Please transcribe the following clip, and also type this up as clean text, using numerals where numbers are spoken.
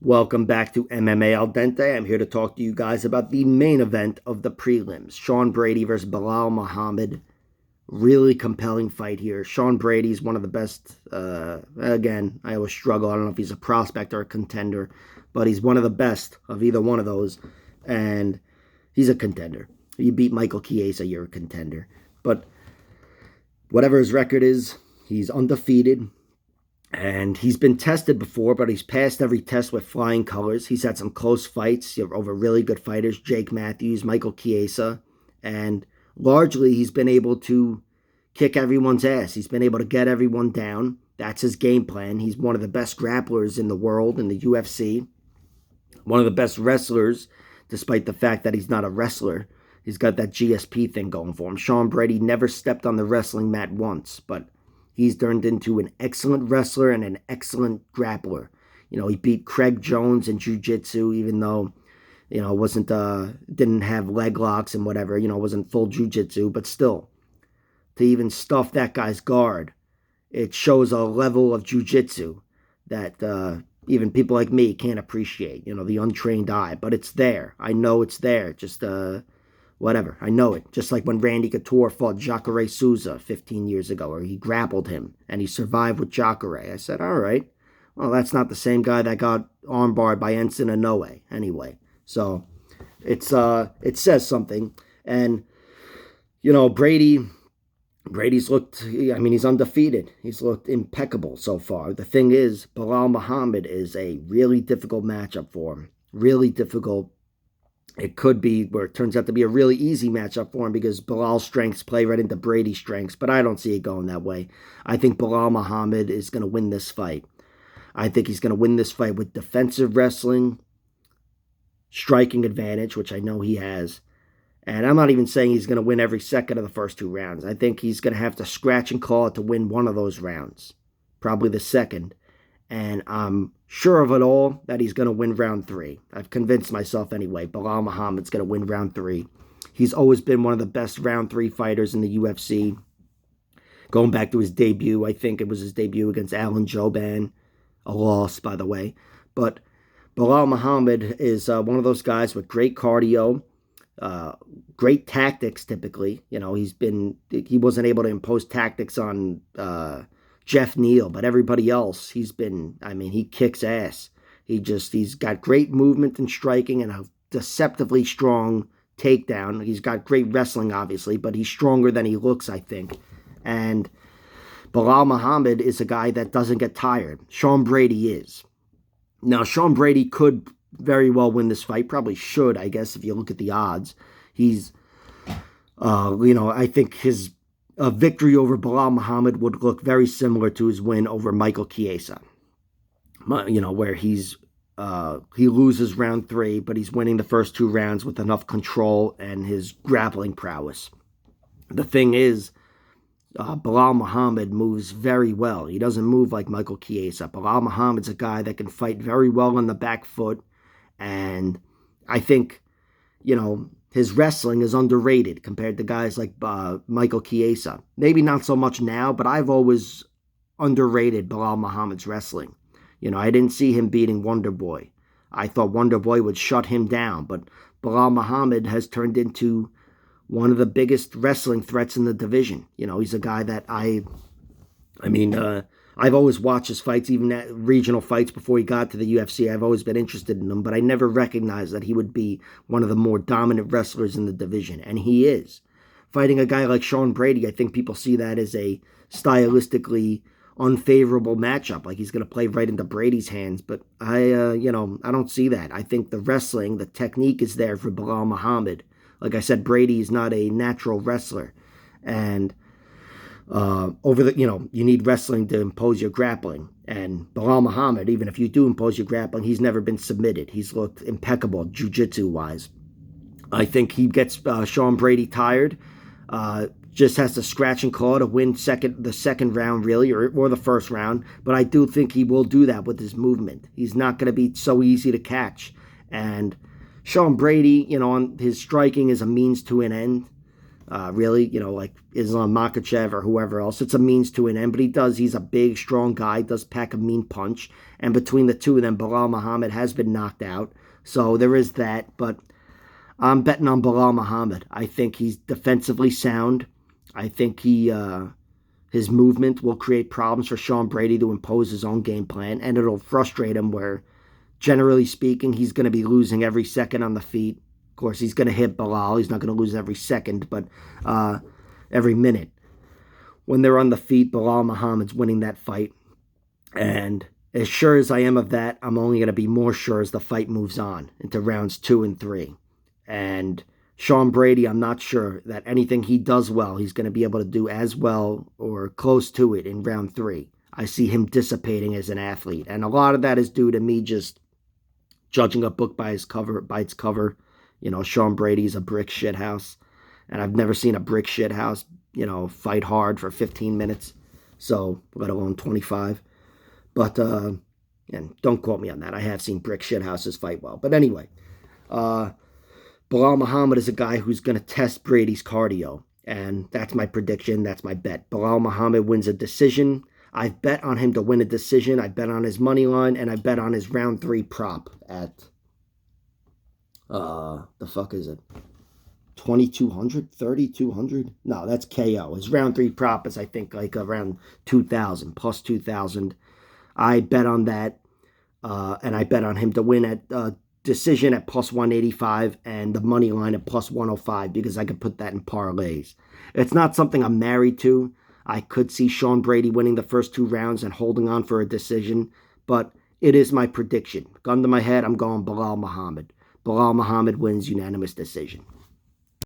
Welcome back to MMA Al Dente. I'm here to talk to you guys about the main event of the prelims. Sean Brady versus Belal Muhammad. Really compelling fight here. Sean Brady's one of the best. Again, I always struggle. I don't know if he's a prospect or a contender, but he's one of the best of either one of those. And he's a contender. You beat Michael Chiesa, you're a contender. But whatever his record is, he's undefeated. And he's been tested before, but he's passed every test with flying colors. He's had some close fights over really good fighters, Jake Matthews, Michael Chiesa. And largely, he's been able to kick everyone's ass. He's been able to get everyone down. That's his game plan. He's one of the best grapplers in the world in the UFC. One of the best wrestlers, despite the fact that he's not a wrestler. He's got that GSP thing going for him. Sean Brady never stepped on the wrestling mat once, but he's turned into an excellent wrestler and an excellent grappler. You know, he beat Craig Jones in jiu-jitsu, even though, you know, didn't have leg locks and whatever, you know, wasn't full jiu-jitsu, but still, to even stuff that guy's guard, it shows a level of jiu-jitsu that even people like me can't appreciate, you know, the untrained eye, but it's there. I know it's there, just, whatever, I know it. Just like when Randy Couture fought Jacare Souza 15 years ago, or he grappled him, and he survived with Jacare. I said, all right, well, that's not the same guy that got armbarred by Enson Inoue, anyway. So, it says something, and, you know, Brady's looked, I mean, he's undefeated. He's looked impeccable so far. The thing is, Belal Muhammad is a really difficult matchup for him. Really difficult. It could be where it turns out to be a really easy matchup for him because Belal's strengths play right into Brady's strengths, but I don't see it going that way. I think Belal Muhammad is going to win this fight. I think he's going to win this fight with defensive wrestling, striking advantage, which I know he has. And I'm not even saying he's going to win every second of the first two rounds. I think he's going to have to scratch and claw to win one of those rounds, probably the second. And I'm sure of it all that he's going to win round 3. I've convinced myself anyway. Belal Muhammad's going to win round 3. He's always been one of the best round 3 fighters in the UFC. Going back to his debut, I think it was his debut against Alan Jouban. A loss, by the way. But Belal Muhammad is one of those guys with great cardio, great tactics typically. You know, he wasn't able to impose tactics on Jeff Neal, but everybody else, he kicks ass. He's got great movement and striking and a deceptively strong takedown. He's got great wrestling, obviously, but he's stronger than he looks, I think. And Belal Muhammad is a guy that doesn't get tired. Sean Brady is. Now, Sean Brady could very well win this fight. Probably should, I guess, if you look at the odds. He's, I think his victory over Belal Muhammad would look very similar to his win over Michael Chiesa. You know, where he loses round 3, but he's winning the first 2 rounds with enough control and his grappling prowess. The thing is, Belal Muhammad moves very well. He doesn't move like Michael Chiesa. Belal Muhammad's a guy that can fight very well on the back foot, and I think, you know, his wrestling is underrated compared to guys like Michael Chiesa. Maybe not so much now, but I've always underrated Belal Muhammad's wrestling. You know, I didn't see him beating Wonder Boy. I thought Wonder Boy would shut him down, but Belal Muhammad has turned into one of the biggest wrestling threats in the division. You know, he's a guy that I've always watched his fights, even at regional fights before he got to the UFC. I've always been interested in him, but I never recognized that he would be one of the more dominant wrestlers in the division, and he is. Fighting a guy like Sean Brady, I think people see that as a stylistically unfavorable matchup, like he's going to play right into Brady's hands, but I don't see that. I think the wrestling, the technique is there for Belal Muhammad. Like I said, Brady is not a natural wrestler, and you need wrestling to impose your grappling. And Belal Muhammad, even if you do impose your grappling, he's never been submitted. He's looked impeccable jiu-jitsu wise. I think he gets Sean Brady tired. Just has to scratch and claw to win the second round, really, or the first round. But I do think he will do that with his movement. He's not going to be so easy to catch. And Sean Brady, you know, his striking is a means to an end. Really, like Islam Makhachev or whoever else. It's a means to an end, but he's a big, strong guy, does pack a mean punch. And between the two of them, Belal Muhammad has been knocked out. So there is that, but I'm betting on Belal Muhammad. I think he's defensively sound. I think his movement will create problems for Sean Brady to impose his own game plan, and it'll frustrate him where, generally speaking, he's going to be losing every second on the feet. Of course, he's going to hit Belal. He's not going to lose every second, but every minute. When they're on the feet, Belal Muhammad's winning that fight. And as sure as I am of that, I'm only going to be more sure as the fight moves on into rounds 2 and 3. And Sean Brady, I'm not sure that anything he does well, he's going to be able to do as well or close to it in round 3. I see him dissipating as an athlete. And a lot of that is due to me just judging a book by its cover. Sean Brady's a brick shithouse. And I've never seen a brick shithouse, fight hard for 15 minutes. So, let alone 25. But, and don't quote me on that. I have seen brick shithouses fight well. But anyway, Belal Muhammad is a guy who's going to test Brady's cardio. And that's my prediction. That's my bet. Belal Muhammad wins a decision. I've bet on him to win a decision. I bet on his money line. And I bet on his round 3 prop at, the fuck is it? 2,200? 3,200? No, that's KO. His round 3 prop is, I think, like around 2,000, plus 2,000. I bet on that. And I bet on him to win at decision at plus 185 and the money line at plus 105 because I could put that in parlays. It's not something I'm married to. I could see Sean Brady winning the first 2 rounds and holding on for a decision, but it is my prediction. Gun to my head, I'm going Belal Muhammad. Belal Muhammad wins unanimous decision.